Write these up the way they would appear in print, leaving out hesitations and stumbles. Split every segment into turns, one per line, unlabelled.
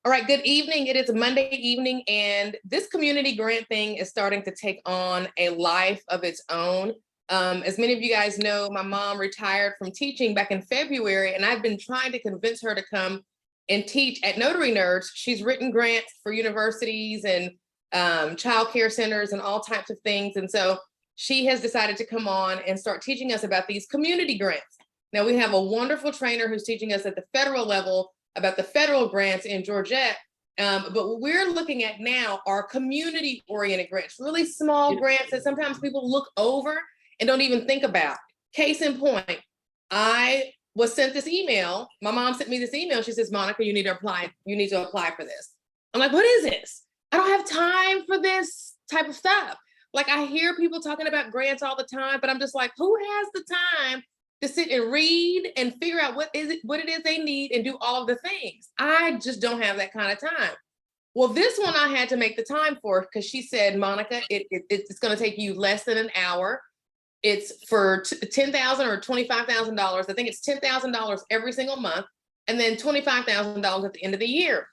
All right, good evening. It is Monday evening, and this community grant thing is starting to take on a life of its own. As many of you guys know, my mom retired from teaching back in February, and I've been trying to convince her to come and teach at Notary Nerds. She's written grants for universities and child care centers and all types of things. And so she has decided to come on and start teaching us about these community grants. Now, we have a wonderful trainer who's teaching us at the federal level about the federal grants in Georgette. But what we're looking at now are community-oriented grants, really small grants that sometimes people look over and don't even think about. Case in point, I was sent this email. My mom sent me this email. She says, Monica, you need to apply. You need to apply for this. I'm like, what is this? I don't have time for this type of stuff. Like, I hear people talking about grants all the time, but I'm just like, who has the time to sit and read and figure out what it is they need and do all of the things? I just don't have that kind of time. Well, this one I had to make the time for because she said, Monica, it's going to take you less than an hour. It's for $10,000 or $25,000. I think it's $10,000 every single month, and then $25,000 at the end of the year.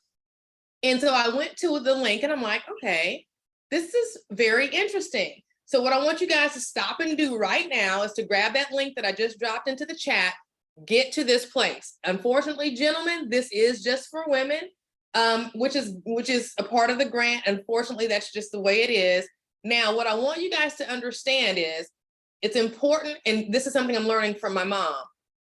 And so I went to the link and I'm like, okay, this is very interesting. So what I want you guys to stop and do right now is to grab that link that I just dropped into the chat, get to this place. Unfortunately, gentlemen, this is just for women, which is a part of the grant. Unfortunately, that's just the way it is. Now, what I want you guys to understand is it's important, and this is something I'm learning from my mom.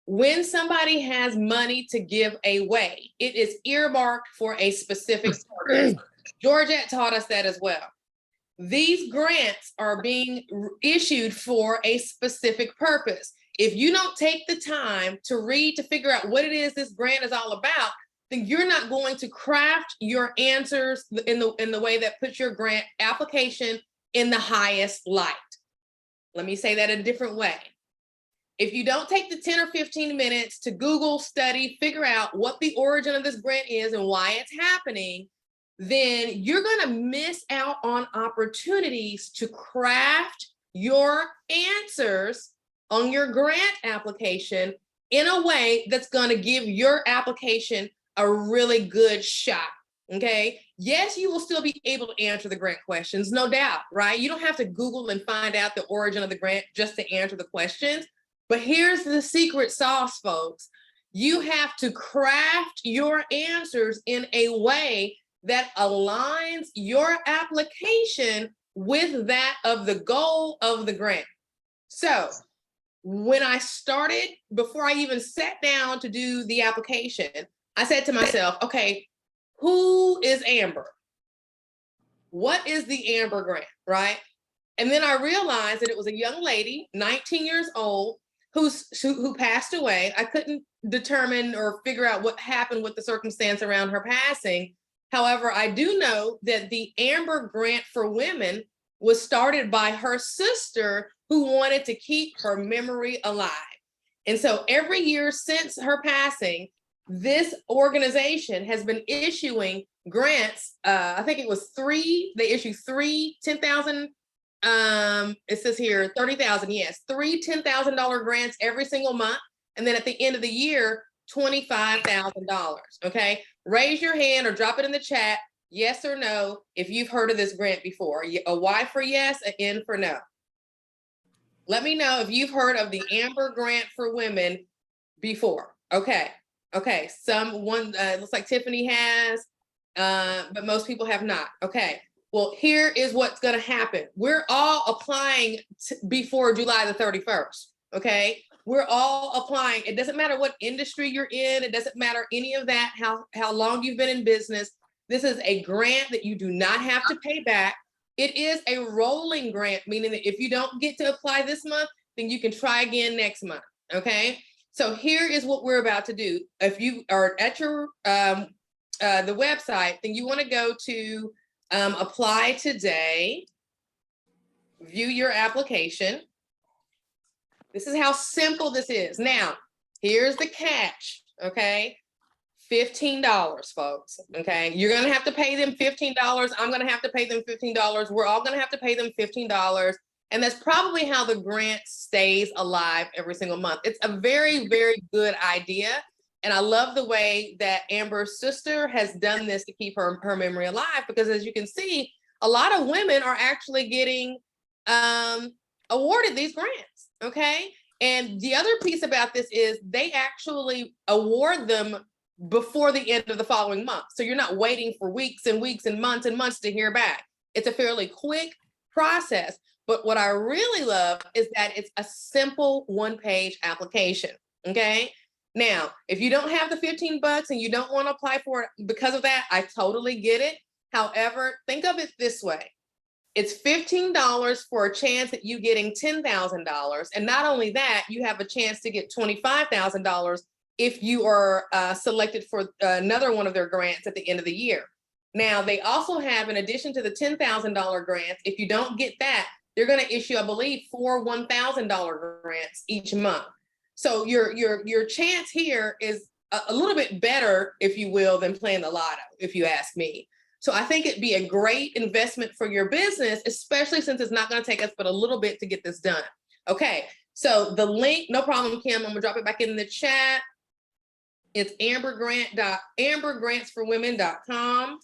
When somebody has money to give away, it is earmarked for a specific purpose. Georgette taught us that as well. These grants are being issued for a specific purpose. If you don't take the time to read to figure out what it is this grant is all about, then you're not going to craft your answers in the way that puts your grant application in the highest light. Let me say that a different way. If you don't take the 10 or 15 minutes to Google, study, figure out what the origin of this grant is and why it's happening, then you're going to miss out on opportunities to craft your answers on your grant application in a way that's going to give your application a really good shot. Okay. Yes, you will still be able to answer the grant questions, no doubt, right? You don't have to Google and find out the origin of the grant just to answer the questions. But here's the secret sauce, folks. You have to craft your answers in a way that aligns your application with that of the goal of the grant. So when I started, before I even sat down to do the application, I said to myself, okay, who is Amber? What is the Amber grant, right? And then I realized that it was a young lady, 19 years old, who passed away. I couldn't determine or figure out what happened with the circumstance around her passing. However, I do know that the Amber Grant for Women was started by her sister who wanted to keep her memory alive. And so every year since her passing, this organization has been issuing grants. I think it was three. They issue three 10,000. It says here 30,000. Yes, three $10,000 grants every single month, and then at the end of the year, $25,000. Okay, raise your hand or drop it in the chat, yes or no, if you've heard of this grant before. A Y for yes, an N for no. Let me know if you've heard of the Amber Grant for Women before. Okay. Someone looks like Tiffany has, but most people have not. Okay. Well, here is what's going to happen. We're all applying before July the 31st. Okay. We're all applying. It doesn't matter what industry you're in. It doesn't matter any of that, how long you've been in business. This is a grant that you do not have to pay back. It is a rolling grant, meaning that if you don't get to apply this month, then you can try again next month. Okay. So here is what we're about to do. If you are at your the website, then you want to go to apply today, view your application. This is how simple this is. Now, here's the catch, okay? $15, folks, okay? You're gonna have to pay them $15. I'm gonna have to pay them $15. We're all gonna have to pay them $15. And that's probably how the grant stays alive every single month. It's a very, very good idea. And I love the way that Amber's sister has done this to keep her memory alive, because as you can see, a lot of women are actually getting awarded these grants, okay? And the other piece about this is they actually award them before the end of the following month. So you're not waiting for weeks and weeks and months to hear back. It's a fairly quick process. But what I really love is that it's a simple one-page application, okay? Now, if you don't have the 15 bucks and you don't want to apply for it because of that, I totally get it. However, think of it this way. It's $15 for a chance at you getting $10,000. And not only that, you have a chance to get $25,000 if you are selected for another one of their grants at the end of the year. Now, they also have, in addition to the $10,000 grants, if you don't get that, they're going to issue, I believe, 4 $1,000 grants each month. So your chance here is a little bit better, if you will, than playing the lotto, if you ask me. So I think it'd be a great investment for your business, especially since it's not going to take us but a little bit to get this done. Okay, so the link, no problem, Kim, I'm going to drop it back in the chat. It's ambergrantsforwomen.com.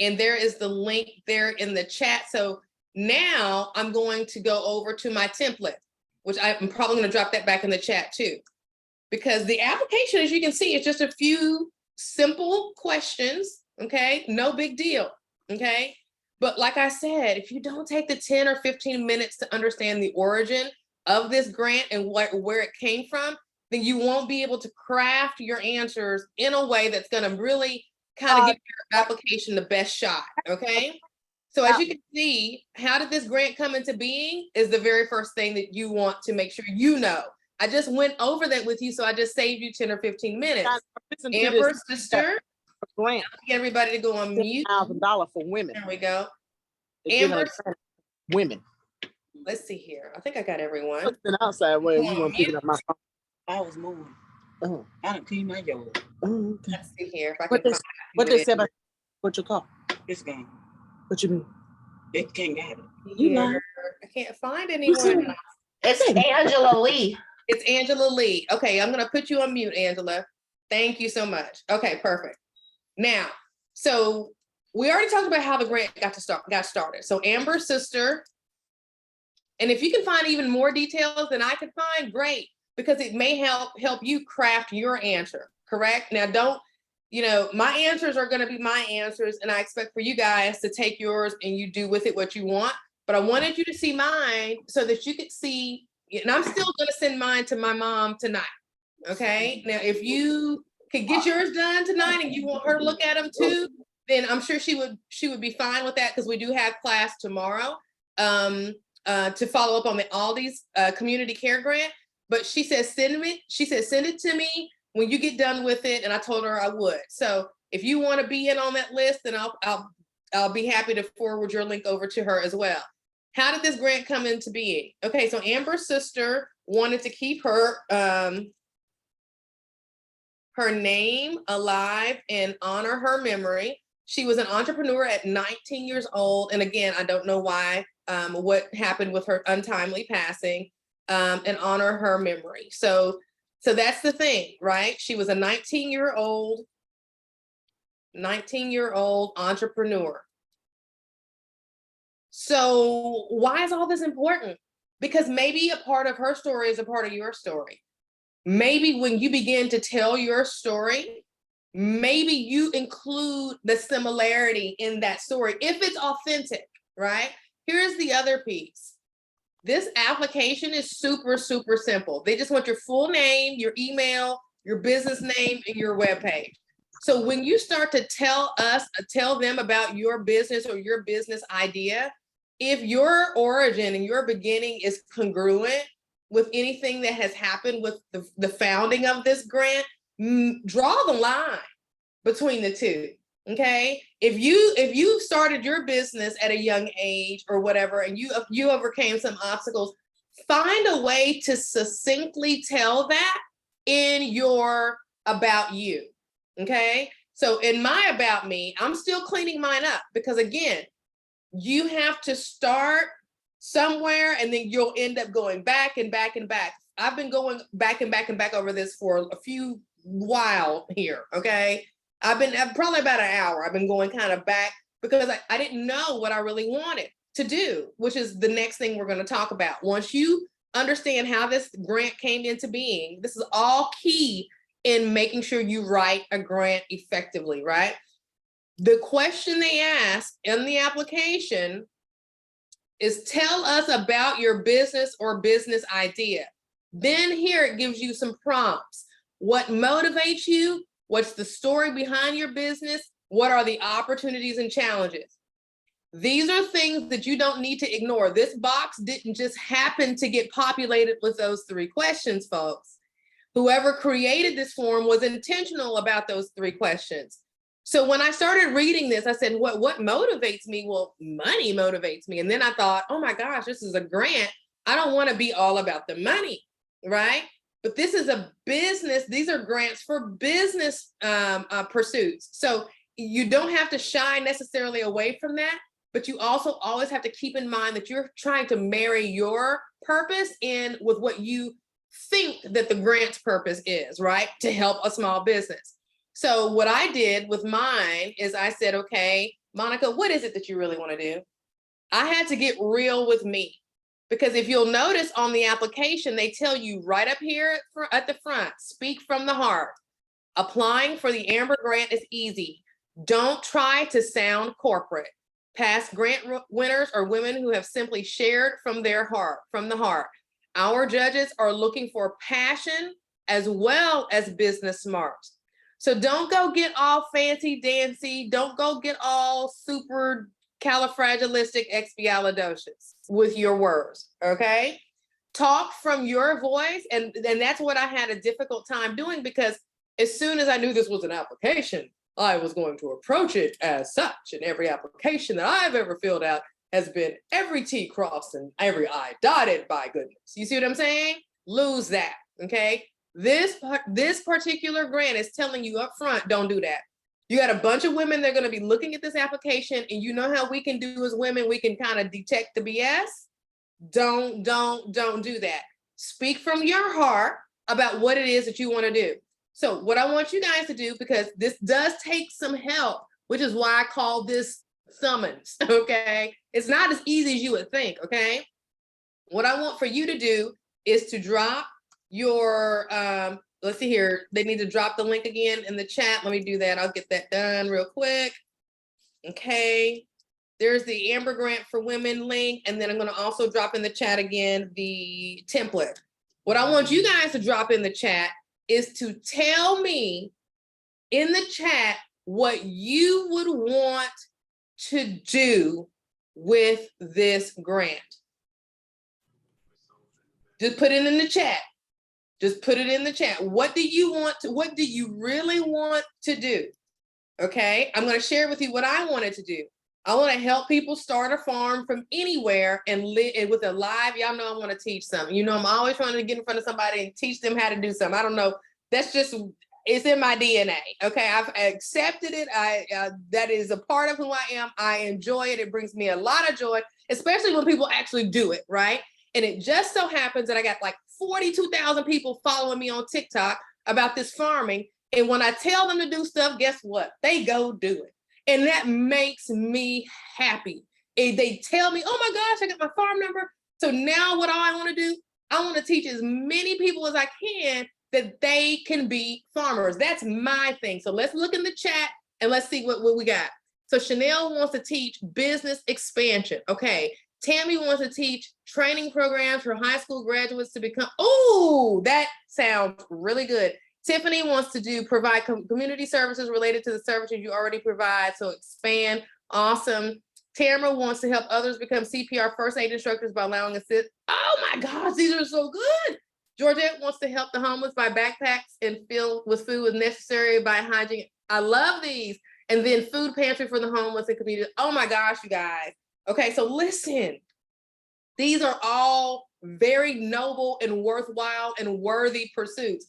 And there is the link there in the chat. So now I'm going to go over to my template, which I'm probably going to drop that back in the chat too. Because the application, as you can see, is just a few simple questions, okay? No big deal, okay? But like I said, if you don't take the 10 or 15 minutes to understand the origin of this grant and where it came from, then you won't be able to craft your answers in a way that's going to really kind of give your application the best shot, okay? So as you can see, how did this grant come into being is the very first thing that you want to make sure you know. I just went over that with you, so I just saved you 10 or 15 minutes. Amber's sister,
grant.
get everybody to go on mute.
$10,000 for women.
There we go. Amber's
women.
Let's see here. I think I got everyone.
Outside where you want to pick up my phone.
I was moving. I didn't clean my yard.
Let's see here. If I
what
can
they said about what you call
This game.
What you mean?
It can't get it.
I can't find anyone.
It's Angela Lee.
It's Angela Lee. Okay, I'm gonna put you on mute, Angela. Thank you so much. Okay, perfect. Now, so we already talked about how the grant got started. So Amber's sister, and if you can find even more details than I could find, great, because it may help you craft your answer. Correct? Now, don't. My answers are going to be my answers, and I expect for you guys to take yours and you do with it what you want. But I wanted you to see mine so that you could see, and I'm still going to send mine to my mom tonight. Okay. Now, if you could get yours done tonight and you want her to look at them too, then I'm sure she would be fine with that, because we do have class tomorrow to follow up on the Aldi's community care grant. But she said, send it to me when you get done with it, and I told her I would. So if you want to be in on that list, then I'll be happy to forward your link over to her as well. How did this grant come into being? Okay, so Amber's sister wanted to keep her name alive and honor her memory. She was an entrepreneur at 19 years old, and again, I don't know why, what happened with her untimely passing, and honor her memory. So that's the thing, right? She was a 19-year-old entrepreneur. So why is all this important? Because maybe a part of her story is a part of your story. Maybe when you begin to tell your story, maybe you include the similarity in that story, if it's authentic, right? Here's the other piece. This application is super, super simple. They just want your full name, your email, your business name, and your webpage. So when you start to tell them about your business or your business idea, if your origin and your beginning is congruent with anything that has happened with the founding of this grant, draw the line between the two. Okay, if you started your business at a young age or whatever, and you overcame some obstacles, find a way to succinctly tell that in your about you. Okay, so in my about me, I'm still cleaning mine up, because again, you have to start somewhere and then you'll end up going back and back and back. I've been going back and back and back over this for a few wild here, okay? I've probably about an hour. I've been going kind of back because I didn't know what I really wanted to do, which is the next thing we're going to talk about. Once you understand how this grant came into being, this is all key in making sure you write a grant effectively, right? The question they ask in the application is, tell us about your business or business idea. Then here it gives you some prompts. What motivates you? What's the story behind your business? What are the opportunities and challenges? These are things that you don't need to ignore. This box didn't just happen to get populated with those 3 questions, folks. Whoever created this form was intentional about those 3 questions. So when I started reading this, I said, what motivates me? Well, money motivates me. And then I thought, oh my gosh, this is a grant. I don't want to be all about the money, right? But this is a business. These are grants for business pursuits. So you don't have to shy necessarily away from that, but you also always have to keep in mind that you're trying to marry your purpose in with what you think that the grant's purpose is, right? To help a small business. So what I did with mine is I said, okay, Monica, what is it that you really want to do? I had to get real with me, because if you'll notice on the application, they tell you right up here at the front, speak from the heart. Applying for the Amber Grant is easy. Don't try to sound corporate. Past grant winners are women who have simply shared from their heart, from the heart. Our judges are looking for passion as well as business smarts. So don't go get all fancy dancy. Don't go get all super califragilistic with your words, okay? Talk from your voice. And that's what I had a difficult time doing, because as soon as I knew this was an application, I was going to approach it as such. And every application that I've ever filled out has been every T crossed and every I dotted, by goodness. You see what I'm saying? Lose that, okay? This particular grant is telling you up front, don't do that. You got a bunch of women that are going to be looking at this application, and you know how we can do as women, we can kind of detect the BS. Don't do that. Speak from your heart about what it is that you want to do. So what I want you guys to do, because this does take some help, which is why I call this summons, okay? It's not as easy as you would think, okay? What I want for you to do is to drop your, let's see here, they need to drop the link again in the chat. Let me do that. I'll get that done real quick. Okay, there's the Amber Grant for Women link, and then I'm going to also drop in the chat again the template. What I want you guys to drop in the chat is to tell me in the chat what you would want to do with this grant. Just put it in the chat. Just put it in the chat. What do you really want to do? Okay, I'm going to share with you what I wanted to do. I want to help people start a farm from anywhere and live with a live. Y'all know I want to teach something. You know, I'm always trying to get in front of somebody and teach them how to do something. I don't know. That's just, it's in my DNA. Okay, I've accepted it. That is a part of who I am. I enjoy it. It brings me a lot of joy, especially when people actually do it, right? And it just so happens that I got like 42,000 people following me on TikTok about this farming. And when I tell them to do stuff, guess what? They go do it. And that makes me happy. And they tell me, oh my gosh, I got my farm number. So now what I want to do, I want to teach as many people as I can that they can be farmers. That's my thing. So let's look in the chat and let's see what we got. So Chanel wants to teach business expansion. Okay. Tammy wants to teach training programs for high school graduates to become, oh, that sounds really good. Tiffany wants to provide community services related to the services you already provide, so expand. Awesome. Tamara wants to help others become CPR first aid instructors by allowing assist. Oh my gosh, these are so good. Georgette wants to help the homeless buy backpacks and fill with food when necessary by hygiene. I love these. And then food pantry for the homeless and community. Oh my gosh, you guys. Okay, so listen, these are all very noble and worthwhile and worthy pursuits.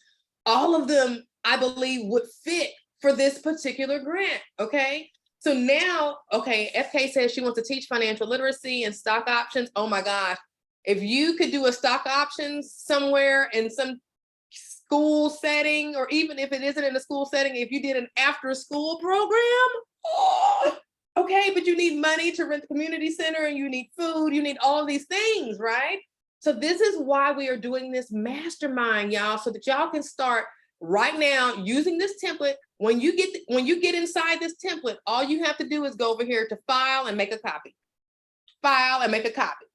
All of them, I believe, would fit for this particular grant, okay? So now, okay, FK says she wants to teach financial literacy and stock options. Oh my gosh, if you could do a stock options somewhere in some school setting, or even if it isn't in a school setting, if you did an after school program, oh, okay, but you need money to rent the community center and you need food, you need all of these things, right? So this is why we are doing this mastermind, y'all, so that y'all can start right now using this template. When you get inside this template, all you have to do is go over here to file and make a copy. File and make a copy.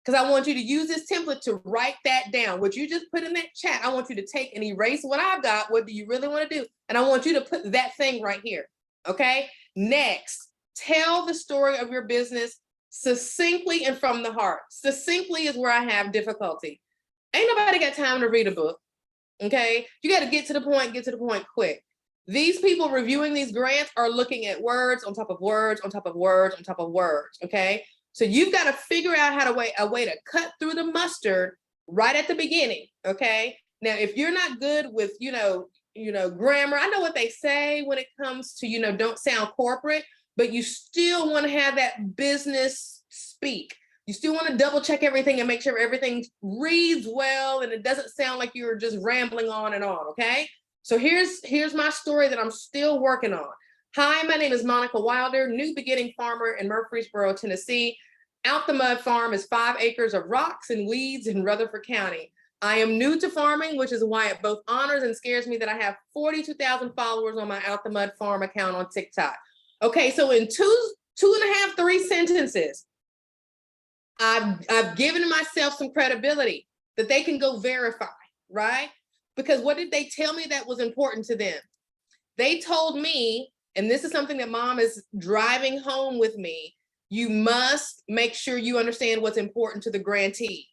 Because I want you to use this template to write that down. What you just put in that chat, I want you to take and erase what I've got. What do you really want to do? And I want you to put that thing right here. Okay. Next, tell the story of your business succinctly and from the heart. Succinctly is where I have difficulty. Ain't nobody got time to read a book. Okay. You got to get to the point quick. These people reviewing these grants are looking at words on top of words, on top of words, on top of words. Okay. So you've got to figure out how to a way to cut through the mustard right at the beginning. Okay. Now, if you're not good with, grammar, I know what they say when it comes to, don't sound corporate, but you still want to have that business speak. You still want to double check everything and make sure everything reads well and it doesn't sound like you're just rambling on and on. Okay. So here's my story that I'm still working on. Hi, my name is Monica Wilder, new beginning farmer in Murfreesboro, Tennessee. Out the Mud Farm is 5 acres of rocks and weeds in Rutherford County. I am new to farming, which is why it both honors and scares me that I have 42,000 followers on my Out the Mud Farm account on TikTok. Okay, so in two and a half, 3 sentences, I've given myself some credibility that they can go verify, right? Because what did they tell me that was important to them? They told me, and this is something that mom is driving home with me, you must make sure you understand what's important to the grantee.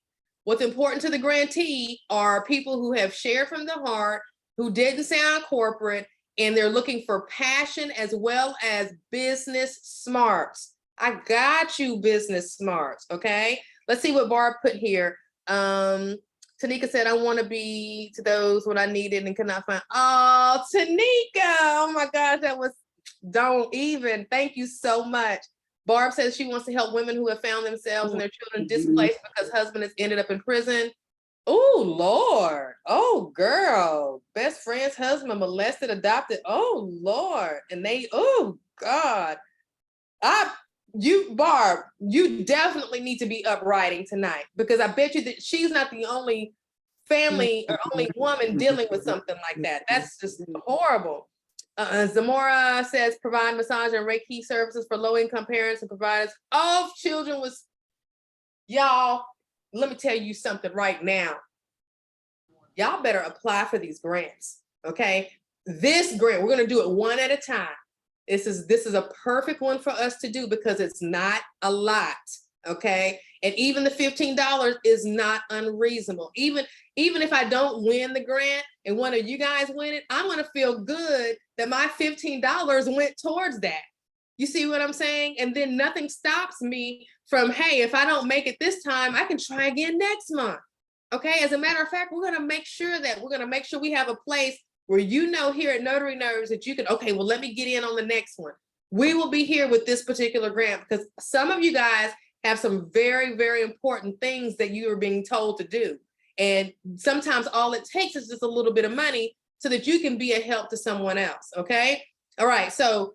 What's important to the grantee are people who have shared from the heart, who didn't sound corporate, and they're looking for passion as well as business smarts. I got you, business smarts, okay? Let's see what Barb put here. Tanika said, I want to be to those when I need it and cannot find. Oh, Tanika, oh my gosh, don't even. Thank you so much. Barb says she wants to help women who have found themselves and their children displaced because husband has ended up in prison. Oh, Lord. Oh, girl. Best friend's husband molested, adopted. Oh, Lord. And oh, God. Barb, you definitely need to be up writing tonight, because I bet you that she's not the only family or only woman dealing with something like that. That's just horrible. Zamora says, provide massage and Reiki services for low-income parents and providers of children with, y'all, let me tell you something right now. Y'all better apply for these grants, okay? This grant, we're gonna do it one at a time. This is a perfect one for us to do because it's not a lot, okay? And even the $15 is not unreasonable. Even if I don't win the grant and one of you guys win it, I'm gonna feel good that my $15 went towards that. You see what I'm saying? And then nothing stops me from, hey, if I don't make it this time, I can try again next month. Okay, as a matter of fact, we're gonna make sure we have a place where here at Notary Nerds that you can, okay, well, let me get in on the next one. We will be here with this particular grant because some of you guys have some very, very important things that you are being told to do. And sometimes all it takes is just a little bit of money so that you can be a help to someone else, okay? All right, so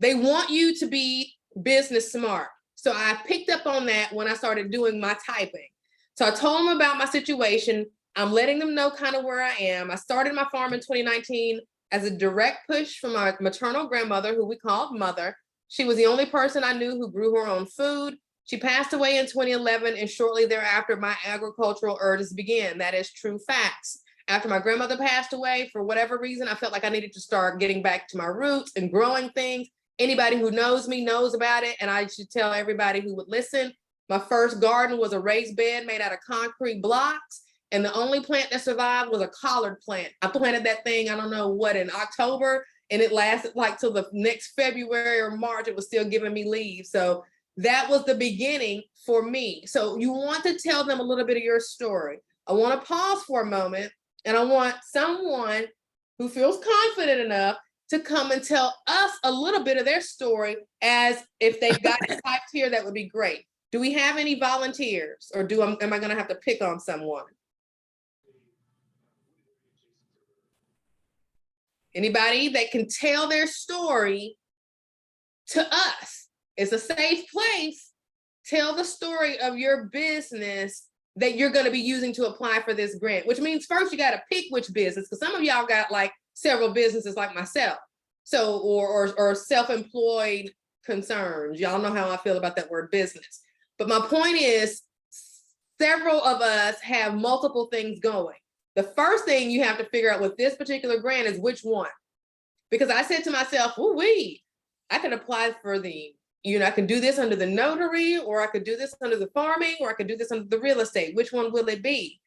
they want you to be business smart. So I picked up on that when I started doing my typing. So I told them about my situation. I'm letting them know kind of where I am. I started my farm in 2019 as a direct push from my maternal grandmother, who we called Mother. She was the only person I knew who grew her own food. She passed away in 2011, and shortly thereafter, my agricultural urges began. That is true facts. After my grandmother passed away, for whatever reason, I felt like I needed to start getting back to my roots and growing things. Anybody who knows me knows about it, and I should tell everybody who would listen. My first garden was a raised bed made out of concrete blocks. And the only plant that survived was a collard plant. I planted that thing, I don't know what, in October, and it lasted like till the next February or March, it was still giving me leaves. So that was the beginning for me. So you want to tell them a little bit of your story. I want to pause for a moment, and I want someone who feels confident enough to come and tell us a little bit of their story. As if they've got it typed here, that would be great. Do we have any volunteers, or am I gonna have to pick on someone? Anybody that can tell their story to us. It's a safe place. Tell the story of your business that you're going to be using to apply for this grant, which means first you got to pick which business, because some of y'all got like several businesses like myself. So, or self-employed concerns. Y'all know how I feel about that word business. But my point is, several of us have multiple things going. The first thing you have to figure out with this particular grant is which one. Because I said to myself, I can apply for the, I can do this under the notary, or I could do this under the farming, or I could do this under the real estate. Which one will it be?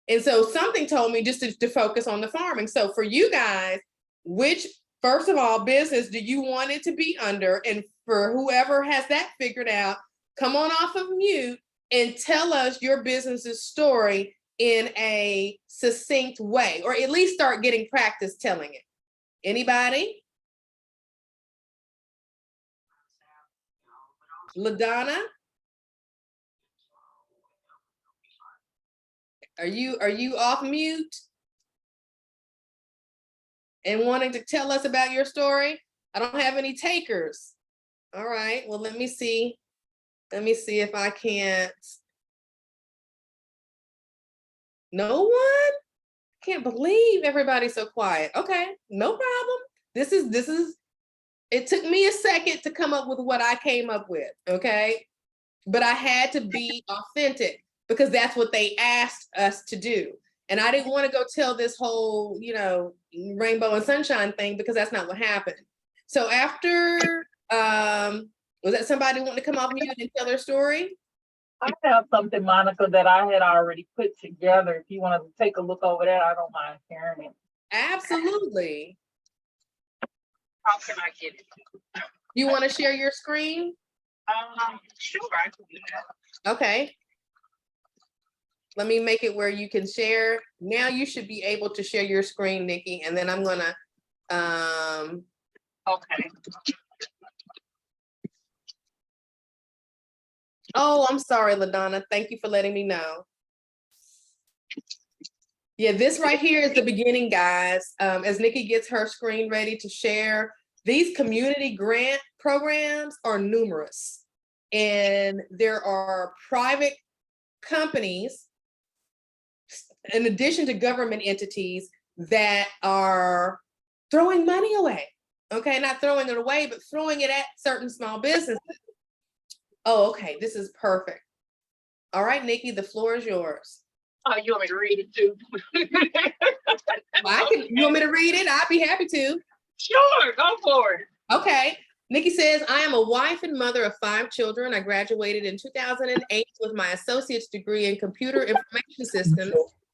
And so something told me just to focus on the farming. So for you guys, which, first of all, business do you want it to be under? And for whoever has that figured out, come on off of mute and tell us your business's story in a succinct way, or at least start getting practice telling it. Anybody? LaDonna? Are you off mute and wanting to tell us about your story? I don't have any takers. All right, well, let me see. Let me see if I can't. No one? Can't believe everybody's so quiet. Okay, no problem. This is, it took me a second to come up with what I came up with, okay? But I had to be authentic because that's what they asked us to do. And I didn't want to go tell this whole, rainbow and sunshine thing, because that's not what happened. So after, was that somebody wanting to come off mute and tell their story?
I have something, Monica, that I had already put together. If you want to take a look over that, I don't mind sharing it.
Absolutely.
How can I get it?
You want to share your screen?
Sure, I can do that.
Okay. Let me make it where you can share. Now you should be able to share your screen, Nikki, and then I'm gonna.
Okay.
Oh, I'm sorry, LaDonna. Thank you for letting me know. Yeah, this right here is the beginning, guys. As Nikki gets her screen ready to share, these community grant programs are numerous. And there are private companies, in addition to government entities, that are throwing money away. Okay, not throwing it away, but throwing it at certain small businesses. Oh, okay, this is perfect. All right, Nikki, the floor is yours.
Oh, you want me to read it too?
You want me to read it? I'd be happy to.
Sure, go for it.
Okay. Nikki says, I am a wife and mother of 5 children. I graduated in 2008 with my associate's degree in computer information systems.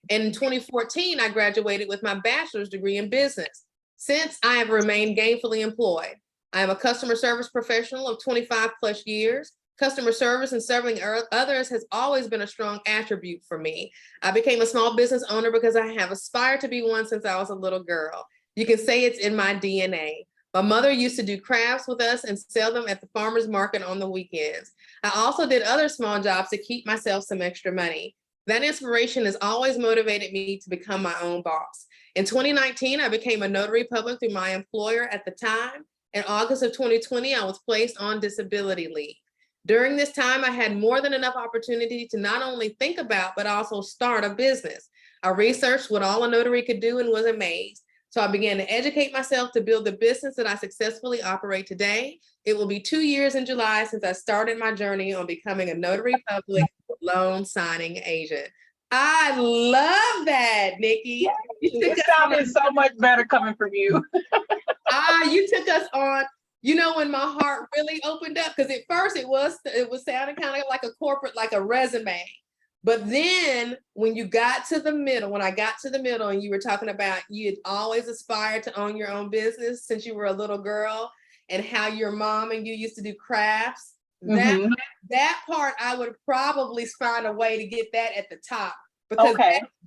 And in 2014, I graduated with my bachelor's degree in business. Since, I have remained gainfully employed. I am a customer service professional of 25 plus years. Customer service and serving others has always been a strong attribute for me. I became a small business owner because I have aspired to be one since I was a little girl. You can say it's in my DNA. My mother used to do crafts with us and sell them at the farmer's market on the weekends. I also did other small jobs to keep myself some extra money. That inspiration has always motivated me to become my own boss. In 2019, I became a notary public through my employer at the time. In August of 2020, I was placed on disability leave. During this time, I had more than enough opportunity to not only think about, but also start a business. I researched what all a notary could do and was amazed. So I began to educate myself to build the business that I successfully operate today. It will be 2 years in July since I started my journey on becoming a notary public loan signing agent. I love that, Nikki.
It sounded so much better coming from you.
You took us on. When my heart really opened up, because at first it was sounding kind of like a corporate, like a resume. But then when you got to the middle, when I got to the middle and you were talking about you had always aspired to own your own business since you were a little girl, and how your mom and you used to do crafts, that part I would probably find a way to get that at the top, because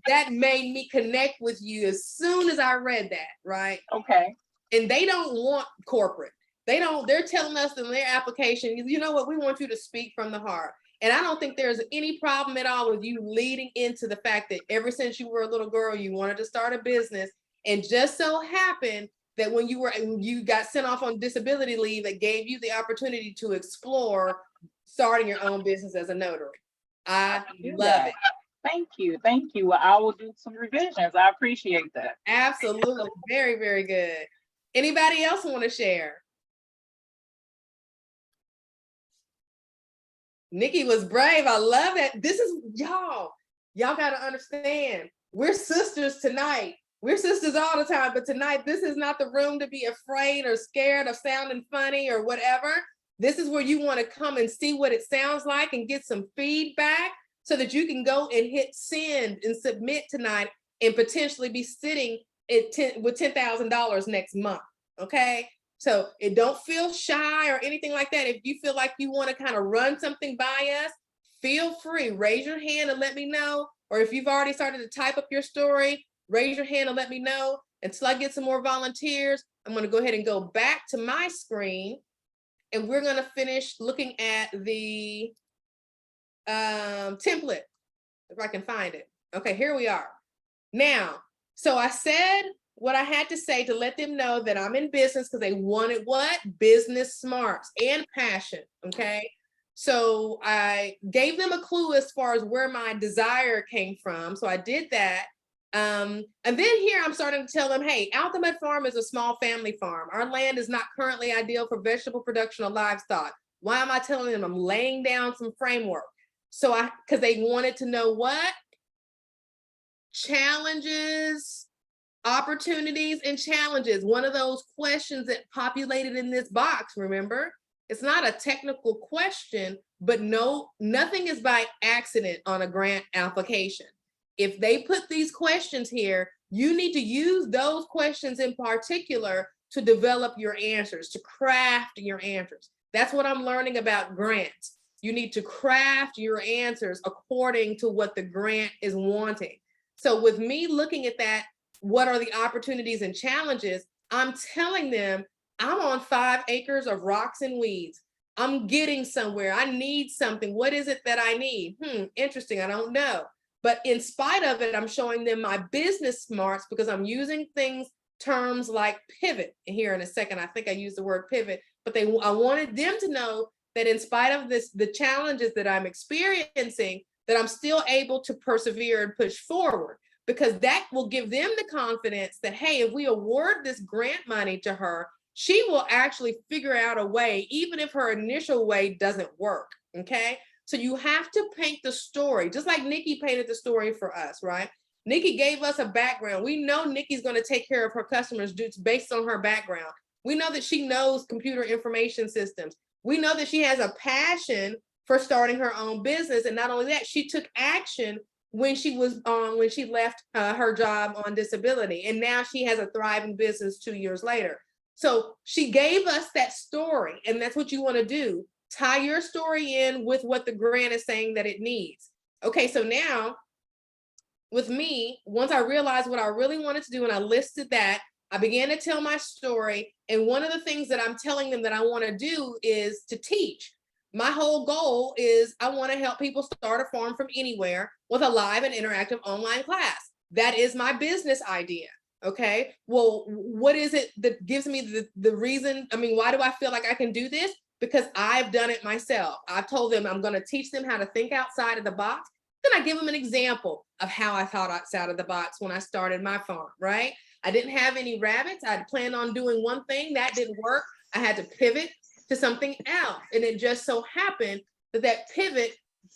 that made me connect with you as soon as I read that, right?
Okay.
And they don't want corporate. They're telling us in their application, you know what, we want you to speak from the heart. And I don't think there's any problem at all with you leading into the fact that ever since you were a little girl, you wanted to start a business, and just so happened that when you got sent off on disability leave, that gave you the opportunity to explore starting your own business as a notary. I love it.
Thank you. Thank you. Well, I will do some revisions. I appreciate that.
Absolutely. Very, very good. Anybody else want to share? Nikki was brave. I love that. This is y'all got to understand. We're sisters tonight. We're sisters all the time, but tonight, this is not the room to be afraid or scared of sounding funny or whatever. This is where you want to come and see what it sounds like and get some feedback so that you can go and hit send and submit tonight and potentially be sitting with $10,000 next month, okay? So it don't feel shy or anything like that. If you feel like you want to kind of run something by us, feel free, raise your hand and let me know. Or if you've already started to type up your story, raise your hand and let me know. Until I get some more volunteers, I'm going to go ahead and go back to my screen and we're going to finish looking at the template, if I can find it. Okay, here we are. Now, so I said what I had to say to let them know that I'm in business because they wanted what? Business smarts and passion, okay? So I gave them a clue as far as where my desire came from. So I did that. And then here I'm starting to tell them, hey, Altamont Farm is a small family farm. Our land is not currently ideal for vegetable production or livestock. Why am I telling them? I'm laying down some framework. So because they wanted to know what? Challenges, opportunities, and challenges. One of those questions that populated in this box, remember? It's not a technical question, but nothing is by accident on a grant application. If they put these questions here, you need to use those questions in particular to develop your answers, to craft your answers. That's what I'm learning about grants. You need to craft your answers according to what the grant is wanting. So with me looking at that, what are the opportunities and challenges? I'm telling them I'm on 5 acres of rocks and weeds. I'm getting somewhere. I need something. What is it that I need? Interesting. I don't know. But in spite of it, I'm showing them my business smarts because I'm using terms like pivot here in a second. I think I used the word pivot, but I wanted them to know that in spite of the challenges that I'm experiencing, that I'm still able to persevere and push forward, because that will give them the confidence that, hey, if we award this grant money to her, she will actually figure out a way, even if her initial way doesn't work, okay? So you have to paint the story, just like Nikki painted the story for us, right? Nikki gave us a background. We know Nikki's going to take care of her customers based on her background. We know that she knows computer information systems. We know that she has a passion for starting her own business. And not only that, she took action when she left her job on disability. And now she has a thriving business 2 years later. So she gave us that story, and that's what you want to do. Tie your story in with what the grant is saying that it needs. Okay, so now with me, once I realized what I really wanted to do and I listed that, I began to tell my story. And one of the things that I'm telling them that I want to do is to teach. My whole goal is I want to help people start a farm from anywhere with a live and interactive online class. That is my business idea. Okay, well, what is it that gives me the reason? I mean, why do I feel like I can do this? Because I've done it myself. I've told them I'm going to teach them how to think outside of the box. Then I give them an example of how I thought outside of the box when I started my farm, right? I didn't have any rabbits. I had planned on doing one thing. That didn't work. I had to pivot to something else. And it just so happened that pivot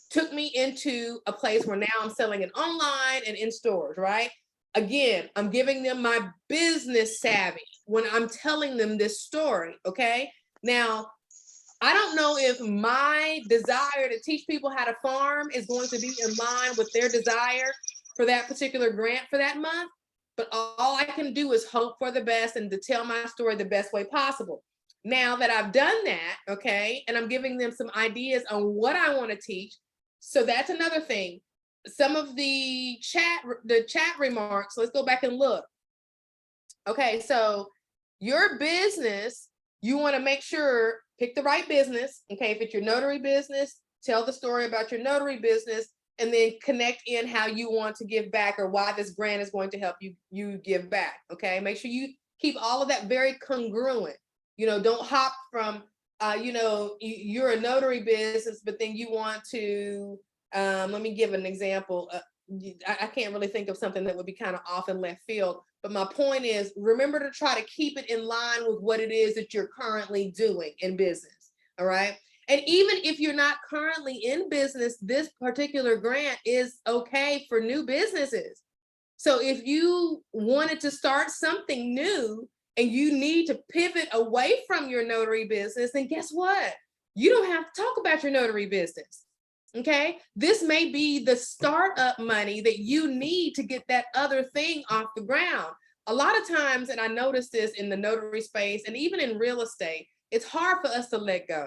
took me into a place where now I'm selling it online and in stores, right? Again, I'm giving them my business savvy when I'm telling them this story, okay? Now, I don't know if my desire to teach people how to farm is going to be in line with their desire for that particular grant for that month, but all I can do is hope for the best and to tell my story the best way possible. Now that I've done that, okay, and I'm giving them some ideas on what I want to teach, so that's another thing. Some of the chat remarks, let's go back and look. Okay, so your business, you want to make sure, pick the right business. Okay, if it's your notary business, tell the story about your notary business, and then connect in how you want to give back or why this grant is going to help you give back. Okay, make sure you keep all of that very congruent. Don't hop from, you're a notary business, but then you want to, let me give an example. I can't really think of something that would be kind of off in left field, but my point is, remember to try to keep it in line with what it is that you're currently doing in business, all right? And even if you're not currently in business, this particular grant is okay for new businesses. So if you wanted to start something new and you need to pivot away from your notary business, then guess what? You don't have to talk about your notary business. Okay, this may be the startup money that you need to get that other thing off the ground. A lot of times, and I notice this in the notary space and even in real estate, it's hard for us to let go.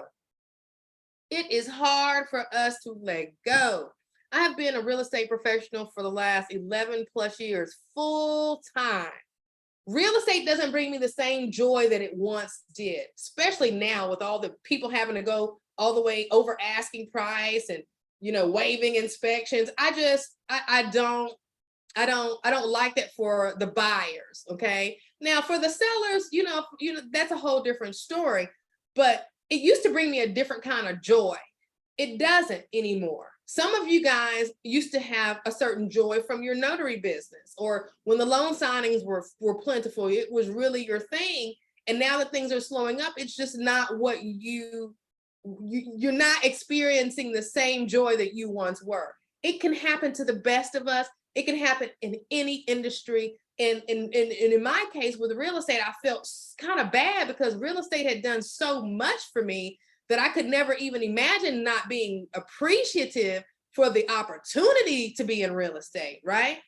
It is hard for us to let go. I have been a real estate professional for the last 11 plus years, full time. Real estate doesn't bring me the same joy that it once did, especially now with all the people having to go all the way over asking price and waiving inspections. I don't like that for the buyers. Okay. Now for the sellers, that's a whole different story, but it used to bring me a different kind of joy. It doesn't anymore. Some of you guys used to have a certain joy from your notary business, or when the loan signings were plentiful, it was really your thing. And now that things are slowing up, it's just not what you're not experiencing the same joy that you once were. It can happen to the best of us. It can happen in any industry. And in my case with real estate, I felt kind of bad because real estate had done so much for me that I could never even imagine not being appreciative for the opportunity to be in real estate, right?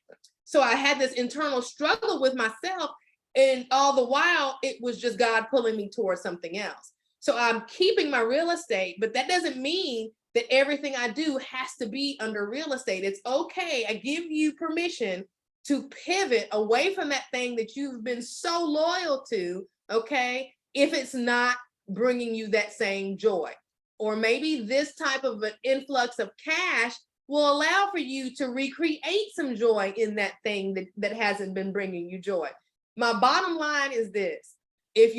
So I had this internal struggle with myself, and all the while it was just God pulling me towards something else. So I'm keeping my real estate, but that doesn't mean that everything I do has to be under real estate. It's okay. I give you permission to pivot away from that thing that you've been so loyal to, okay, if it's not bringing you that same joy. Or maybe this type of an influx of cash will allow for you to recreate some joy in that thing that hasn't been bringing you joy. My bottom line is this: if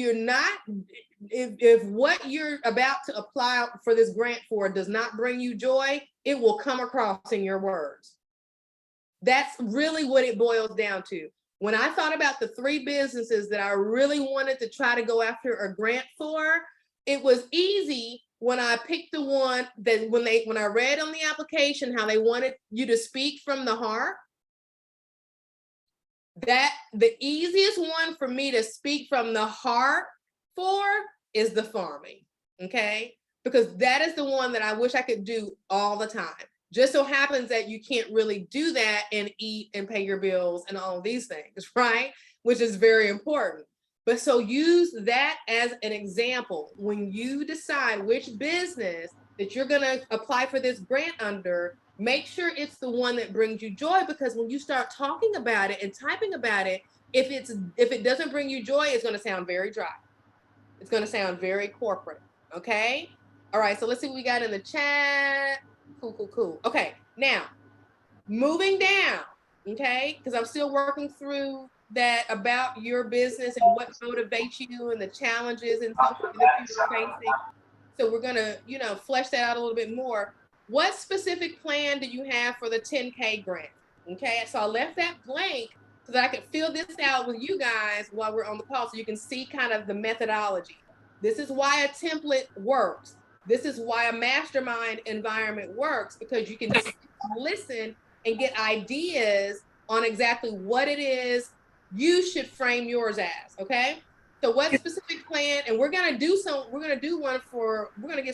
what you're about to apply for this grant for does not bring you joy, it will come across in your words. That's really what it boils down to. When I thought about the 3 businesses that I really wanted to try to go after a grant for, it was easy when I picked the one that when I read on the application how they wanted you to speak from the heart. That the easiest one for me to speak from the heart for is the farming, okay? Because that is the one that I wish I could do all the time. Just so happens that you can't really do that and eat and pay your bills and all of these things, right? Which is very important. But so use that as an example when you decide which business that you're gonna apply for this grant under. Make sure it's the one that brings you joy, because when you start talking about it and typing about it, if it doesn't bring you joy, it's gonna sound very dry. It's gonna sound very corporate, okay? All right, so let's see what we got in the chat. Cool. Okay, now, moving down, okay? Because I'm still working through that about your business and what motivates you and the challenges and so forth that you're facing. So we're gonna, flesh that out a little bit more. What specific plan do you have for the 10K grant? Okay, so I left that blank so that I could fill this out with you guys while we're on the call so you can see kind of the methodology. This is why a template works. This is why a mastermind environment works, because you can listen and get ideas on exactly what it is you should frame yours as, okay? So what specific plan, and we're gonna get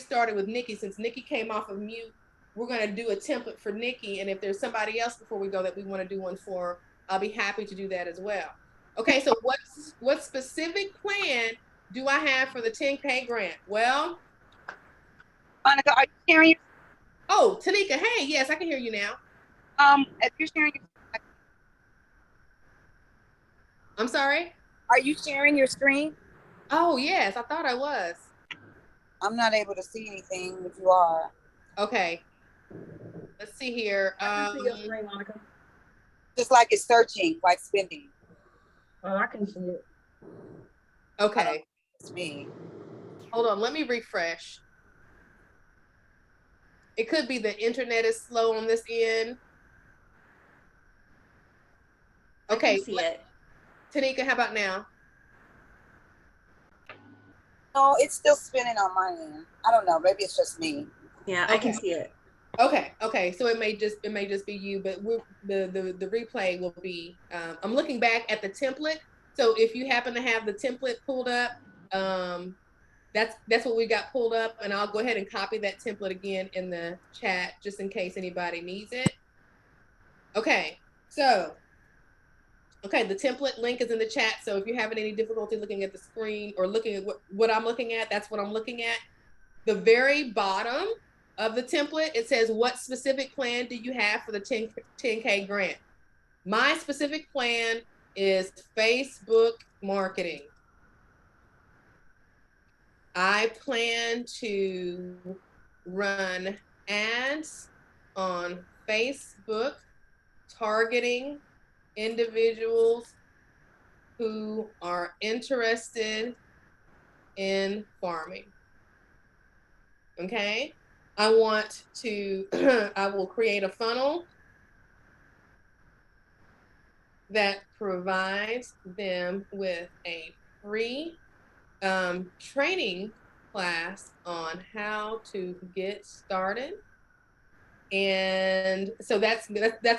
started with Nikki since Nikki came off of mute. We're gonna do a template for Nikki, and if there's somebody else before we go that we wanna do one for, I'll be happy to do that as well. Okay, so what specific plan do I have for the 10K grant? Well,
Monica, are you sharing?
Oh, Tanika, hey, yes, I can hear you now.
If you're sharing,
I'm sorry?
are you sharing your screen?
Oh, yes, I thought I was.
I'm not able to see anything if you are.
Okay. Let's see here.
I can see your screen, Monica.
Just like it's searching, like spending.
Oh, I can see it.
Okay,
It's me.
hold on, let me refresh. It could be the internet is slow on this end.
I
Okay,
can see it.
Tanika, how about now?
No, it's still spinning on my end. I don't know. Maybe it's just me.
Yeah, I can
Okay.
see it.
Okay. So it may just be you, but the replay will be. I'm looking back at the template. So if you happen to have the template pulled up, that's what we got pulled up, and I'll go ahead and copy that template again in the chat just in case anybody needs it. Okay. So. Okay, the template link is in the chat. So if you're having any difficulty looking at the screen or looking at what I'm looking at, that's what I'm looking at. The very bottom of the template, it says, what specific plan do you have for the 10K grant? My specific plan is Facebook marketing. I plan to run ads on Facebook targeting individuals who are interested in farming. Okay. I want to, I will create a funnel that provides them with a free training class on how to get started. And so that's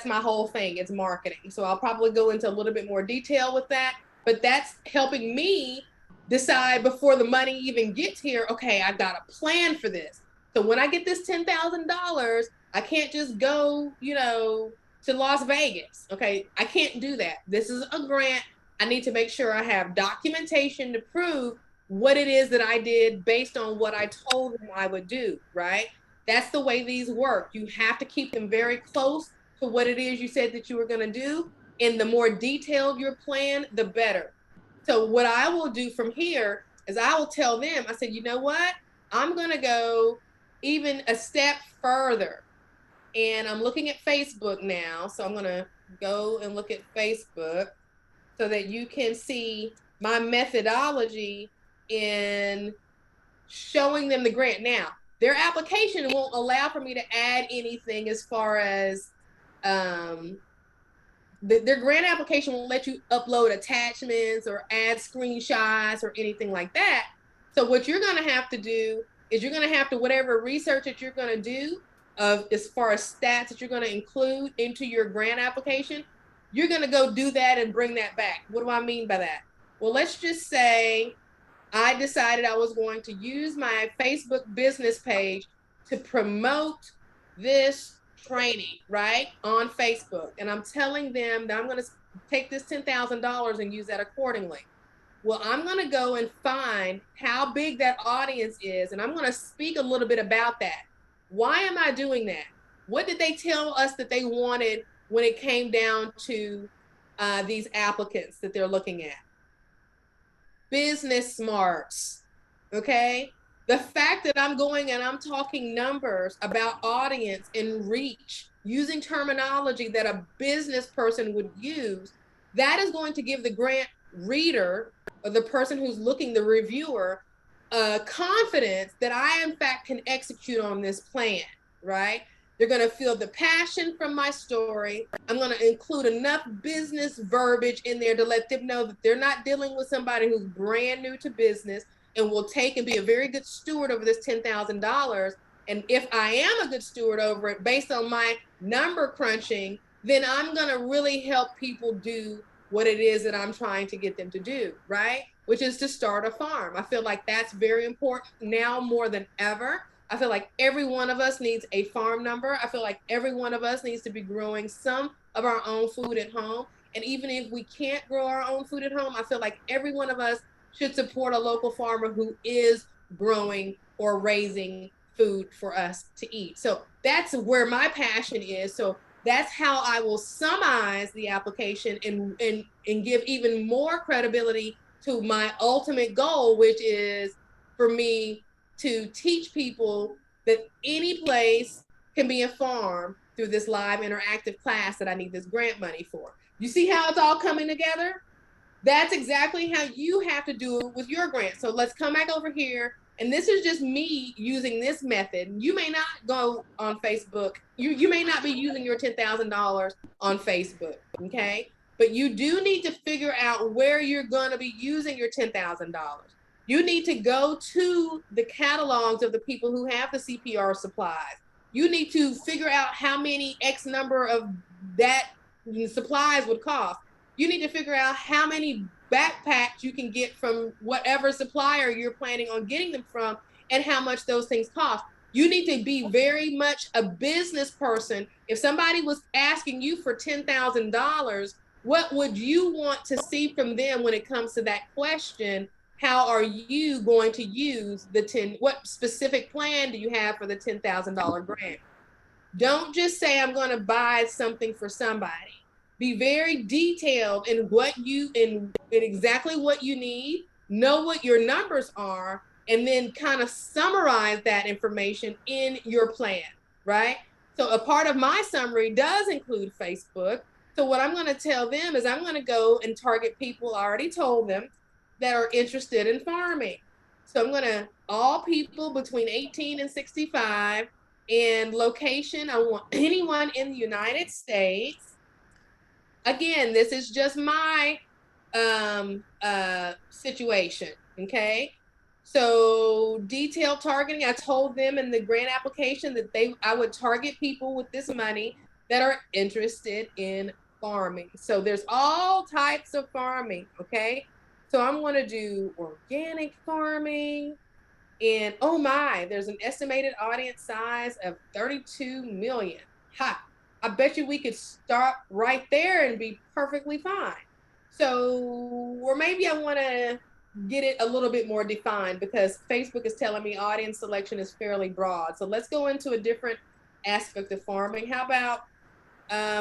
my whole thing. It's marketing. So I'll probably go into a little bit more detail with that, but that's helping me decide before the money even gets here. Okay, I've got a plan for this. So when I get this $10,000, I can't just go, to Las Vegas. Okay, I can't do that. This is a grant. I need to make sure I have documentation to prove what it is that I did based on what I told them I would do, right? That's the way these work. You have to keep them very close to what it is you said that you were going to do. And the more detailed your plan, the better. So what I will do from here is I will tell them, I said, you know what? I'm going to go even a step further. And I'm looking at Facebook now. So I'm going to go and look at Facebook so that you can see my methodology in showing them the grant. Now, their application won't allow for me to add anything as far as their grant application won't let you upload attachments or add screenshots or anything like that. So what you're going to have to do is you're going to have to, whatever research that you're going to do of as far as stats that you're going to include into your grant application, you're going to go do that and bring that back. What do I mean by that? Well, let's just say I decided I was going to use my Facebook business page to promote this training, right, on Facebook. And I'm telling them that I'm going to take this $10,000 and use that accordingly. Well, I'm going to go and find how big that audience is, and I'm going to speak a little bit about that. Why am I doing that? What did they tell us that they wanted when it came down to these applicants that they're looking at? Business smarts, okay? The fact that I'm going and I'm talking numbers about audience and reach, using terminology that a business person would use, that is going to give the grant reader or the person who's looking, the reviewer, confidence that I, in fact, can execute on this plan, right? They're going to feel the passion from my story. I'm going to include enough business verbiage in there to let them know that they're not dealing with somebody who's brand new to business and will take and be a very good steward over this $10,000. And if I am a good steward over it, based on my number crunching, then I'm going to really help people do what it is that I'm trying to get them to do, right? Which is to start a farm. I feel like that's very important now more than ever. I feel like every one of us needs a farm number. I feel like every one of us needs to be growing some of our own food at home. And even if we can't grow our own food at home, I feel like every one of us should support a local farmer who is growing or raising food for us to eat. So that's where my passion is. So that's how I will summarize the application and give even more credibility to my ultimate goal, which is for me to teach people that any place can be a farm through this live interactive class that I need this grant money for. You see how it's all coming together? That's exactly how you have to do it with your grant. So let's come back over here. And this is just me using this method. You may not go on Facebook. You may not be using your $10,000 on Facebook, okay? But you do need to figure out where you're gonna be using your $10,000. You need to go to the catalogs of the people who have the CPR supplies. You need to figure out how many X number of that supplies would cost. You need to figure out how many backpacks you can get from whatever supplier you're planning on getting them from and how much those things cost. You need to be very much a business person. If somebody was asking you for $10,000, what would you want to see from them when it comes to that question? How are you going to use what specific plan do you have for the $10,000 grant? Don't just say, I'm going to buy something for somebody. Be very detailed in in exactly what you need, know what your numbers are, and then kind of summarize that information in your plan, right? So a part of my summary does include Facebook. So what I'm going to tell them is I'm going to go and target people, I already told them, that are interested in farming. So I'm going to, all people between 18 and 65, and location, I want anyone in the United States. Again, this is just my situation, okay? So detailed targeting, I told them in the grant application that I would target people with this money that are interested in farming. So there's all types of farming, okay? So I'm gonna do organic farming, and oh my, there's an estimated audience size of 32 million. Ha! I bet you we could start right there and be perfectly fine. So, or maybe I want to get it a little bit more defined because Facebook is telling me audience selection is fairly broad. So let's go into a different aspect of farming. How about